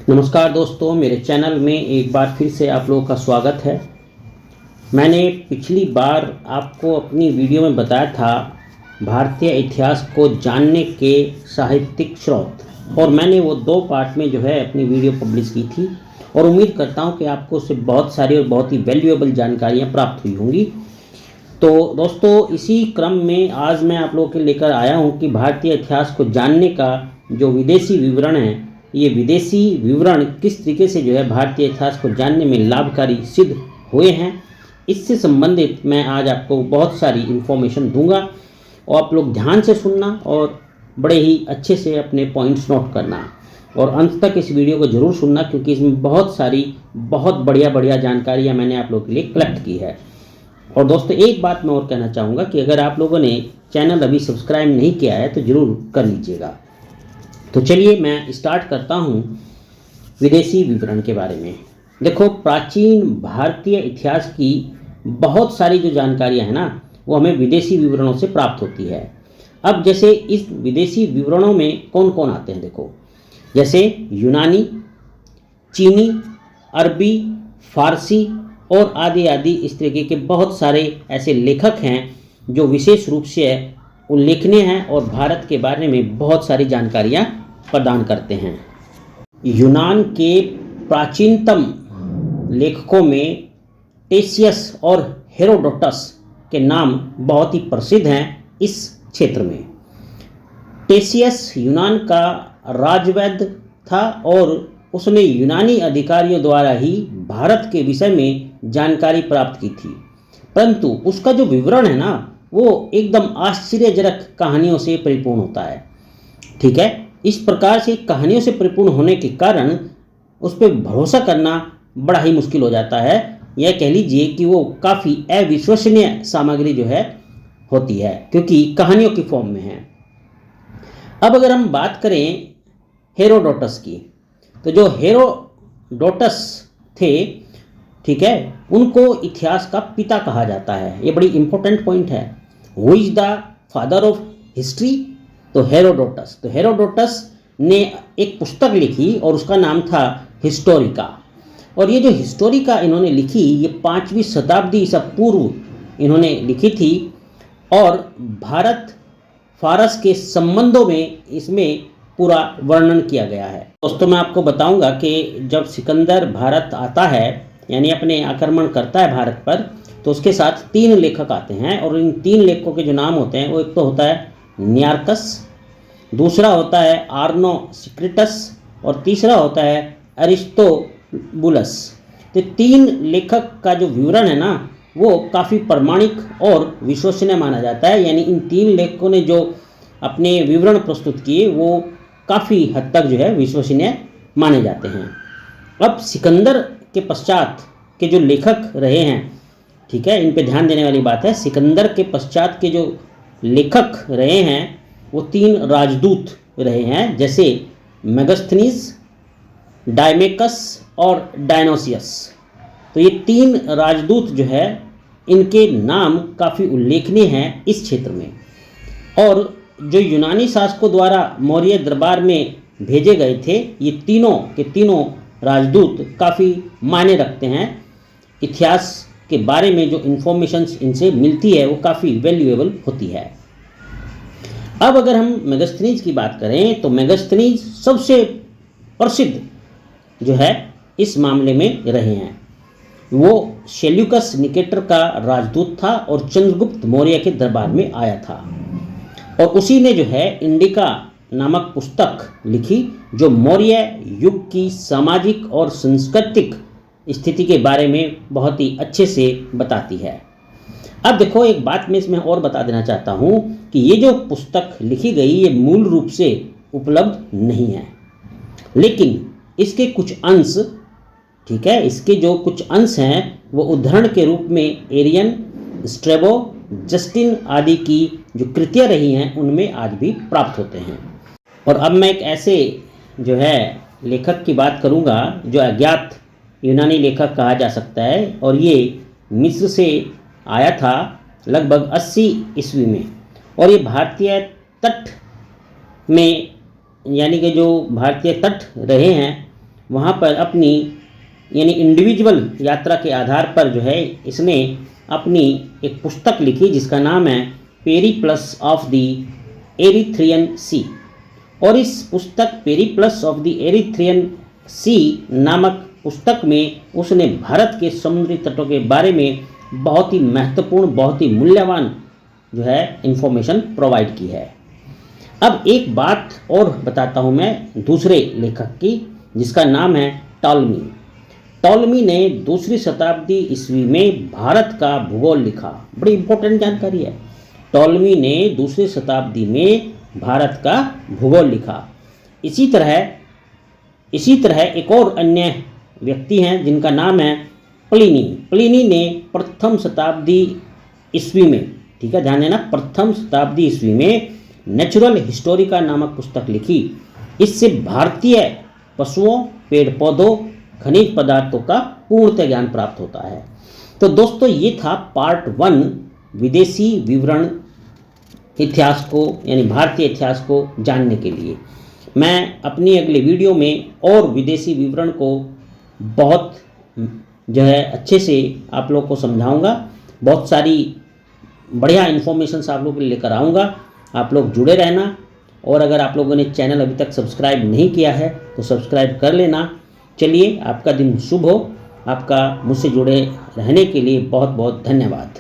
नमस्कार दोस्तों, मेरे चैनल में एक बार फिर से आप लोगों का स्वागत है। मैंने पिछली बार आपको अपनी वीडियो में बताया था भारतीय इतिहास को जानने के साहित्यिक स्रोत, और मैंने वो 2 पार्ट में अपनी वीडियो पब्लिश की थी और उम्मीद करता हूँ कि आपको उससे बहुत सारी और बहुत ही वैल्यूएबल जानकारियाँ प्राप्त हुई होंगी। तो दोस्तों, इसी क्रम में आज मैं आप लोगों के लेकर आया हूँ कि भारतीय इतिहास को जानने का जो विदेशी विवरण है, ये विदेशी विवरण किस तरीके से भारतीय इतिहास को जानने में लाभकारी सिद्ध हुए हैं। इससे संबंधित मैं आज आपको बहुत सारी इन्फॉर्मेशन दूंगा और आप लोग ध्यान से सुनना और बड़े ही अच्छे से अपने पॉइंट्स नोट करना और अंत तक इस वीडियो को ज़रूर सुनना, क्योंकि इसमें बहुत सारी बहुत बढ़िया जानकारियाँ मैंने आप लोगों के लिए कलेक्ट की है। और दोस्तों, एक बात मैं और कहना चाहूँगा कि अगर आप लोगों ने चैनल अभी सब्सक्राइब नहीं किया है तो ज़रूर कर लीजिएगा। तो चलिए मैं स्टार्ट करता हूँ विदेशी विवरण के बारे में। देखो, प्राचीन भारतीय इतिहास की बहुत सारी जो जानकारियाँ हैं ना, वो हमें विदेशी विवरणों से प्राप्त होती है। अब जैसे इस विदेशी विवरणों में कौन कौन आते हैं, देखो, जैसे यूनानी, चीनी, अरबी, फारसी और आदि आदि इस तरीके के बहुत सारे ऐसे लेखक हैं जो विशेष रूप से उल्लेखनीय हैं और भारत के बारे में बहुत सारी जानकारियाँ प्रदान करते हैं। यूनान के प्राचीनतम लेखकों में टेसियस और हेरोडोटस के नाम बहुत ही प्रसिद्ध हैं इस क्षेत्र में। टेसियस यूनान का राजवैद्य था और उसने यूनानी अधिकारियों द्वारा ही भारत के विषय में जानकारी प्राप्त की थी, परंतु उसका जो विवरण है ना, वो एकदम आश्चर्यजनक कहानियों से परिपूर्ण होता है। ठीक है, इस प्रकार से कहानियों से परिपूर्ण होने के कारण उस पर भरोसा करना बड़ा ही मुश्किल हो जाता है। यह कह लीजिए कि वो काफ़ी अविश्वसनीय सामग्री होती है, क्योंकि कहानियों की फॉर्म में है। अब अगर हम बात करें हेरोडोटस की, तो जो हेरोडोटस थे, ठीक है, उनको इतिहास का पिता कहा जाता है। ये बड़ी इंपॉर्टेंट पॉइंट है। Who is the father of history? तो हेरोडोटस। तो हेरोडोटस ने एक पुस्तक लिखी और उसका नाम था हिस्टोरिका। और ये जो हिस्टोरिका इन्होंने लिखी, ये 5वीं शताब्दी ईसा पूर्व इन्होंने लिखी थी और भारत फारस के संबंधों में इसमें पूरा वर्णन किया गया है। दोस्तों, मैं आपको बताऊंगा कि जब सिकंदर भारत आता है, यानी अपने आक्रमण करता है भारत पर, तो उसके साथ 3 लेखक आते हैं और इन 3 लेखकों के जो नाम होते हैं वो एक तो होता है नियार्कस, दूसरा होता है आर्नोसिक्रिटस और तीसरा होता है अरिस्टोबुलस। तो 3 लेखक का जो विवरण है ना, वो काफ़ी प्रमाणिक और विश्वसनीय माना जाता है। यानी इन 3 लेखकों ने जो अपने विवरण प्रस्तुत किए वो काफ़ी हद तक विश्वसनीय माने जाते हैं। अब सिकंदर के पश्चात के जो लेखक रहे हैं, ठीक है, इन पे ध्यान देने वाली बात है। सिकंदर के पश्चात के जो लेखक रहे हैं वो 3 राजदूत रहे हैं, जैसे मेगास्थनीज, डायमेकस और डायनोसियस। तो ये 3 राजदूत इनके नाम काफ़ी उल्लेखनीय हैं इस क्षेत्र में। और जो यूनानी शासकों द्वारा मौर्य दरबार में भेजे गए थे, ये तीनों के तीनों राजदूत काफ़ी मायने रखते हैं। इतिहास के बारे में जो इन्फॉर्मेशंस इनसे मिलती है वो काफ़ी वैल्यूएबल होती है। अब अगर हम मेगास्थनीज की बात करें, तो मेगास्थनीज सबसे प्रसिद्ध इस मामले में रहे हैं। वो सेल्यूकस निकेटर का राजदूत था और चंद्रगुप्त मौर्य के दरबार में आया था, और उसी ने इंडिका नामक पुस्तक लिखी जो मौर्य युग की सामाजिक और सांस्कृतिक स्थिति के बारे में बहुत ही अच्छे से बताती है। अब देखो, एक बात मैं इसमें और बता देना चाहता हूँ कि ये जो पुस्तक लिखी गई ये मूल रूप से उपलब्ध नहीं है, लेकिन इसके कुछ अंश, ठीक है, इसके जो कुछ अंश हैं वो उदाहरण के रूप में एरियन, स्ट्रेबो, जस्टिन आदि की जो कृतियाँ रही हैं उनमें आज भी प्राप्त होते हैं। और अब मैं एक ऐसे लेखक की बात करूंगा जो अज्ञात यूनानी लेखक कहा जा सकता है, और ये मिस्र से आया था लगभग 80 ईस्वी में, और ये भारतीय तट में, यानी कि जो भारतीय तट रहे हैं वहाँ पर अपनी यानी इंडिविजुअल यात्रा के आधार पर जो है इसने अपनी एक पुस्तक लिखी जिसका नाम है पेरिप्लस ऑफ द एरिथ्रियन सी। और इस पुस्तक पेरिप्लस ऑफ द एरिथ्रियन सी नामक पुस्तक में उसने भारत के समुद्री तटों के बारे में बहुत ही महत्वपूर्ण, बहुत ही मूल्यवान जो है इंफॉर्मेशन प्रोवाइड की है। अब एक बात और बताता हूँ मैं दूसरे लेखक की, जिसका नाम है टॉलमी। टॉलमी ने 2री शताब्दी ईस्वी में भारत का भूगोल लिखा। बड़ी इंपॉर्टेंट जानकारी है। टॉलमी ने 2री शताब्दी में भारत का भूगोल लिखा। इसी तरह एक और अन्य व्यक्ति हैं जिनका नाम है प्लिनी। प्लिनी ने 1म शताब्दी ईस्वी में, ठीक है ध्यान देना, 1म शताब्दी ईस्वी में नेचुरल हिस्टोरिका नामक पुस्तक लिखी। इससे भारतीय पशुओं, पेड़ पौधों, खनिज पदार्थों का पूर्णतः ज्ञान प्राप्त होता है। तो दोस्तों ये था पार्ट 1 विदेशी विवरण इतिहास को यानी भारतीय इतिहास को जानने के लिए। मैं अपनी अगले वीडियो में और विदेशी विवरण को बहुत जो है अच्छे से आप लोग को समझाऊंगा। बहुत सारी बढ़िया इन्फॉर्मेशन आप लोगों के लिए लेकर आऊँगा। आप लोग जुड़े रहना, और अगर आप लोगों ने चैनल अभी तक सब्सक्राइब नहीं किया है तो सब्सक्राइब कर लेना। चलिए, आपका दिन शुभ हो। आपका मुझसे जुड़े रहने के लिए बहुत बहुत धन्यवाद।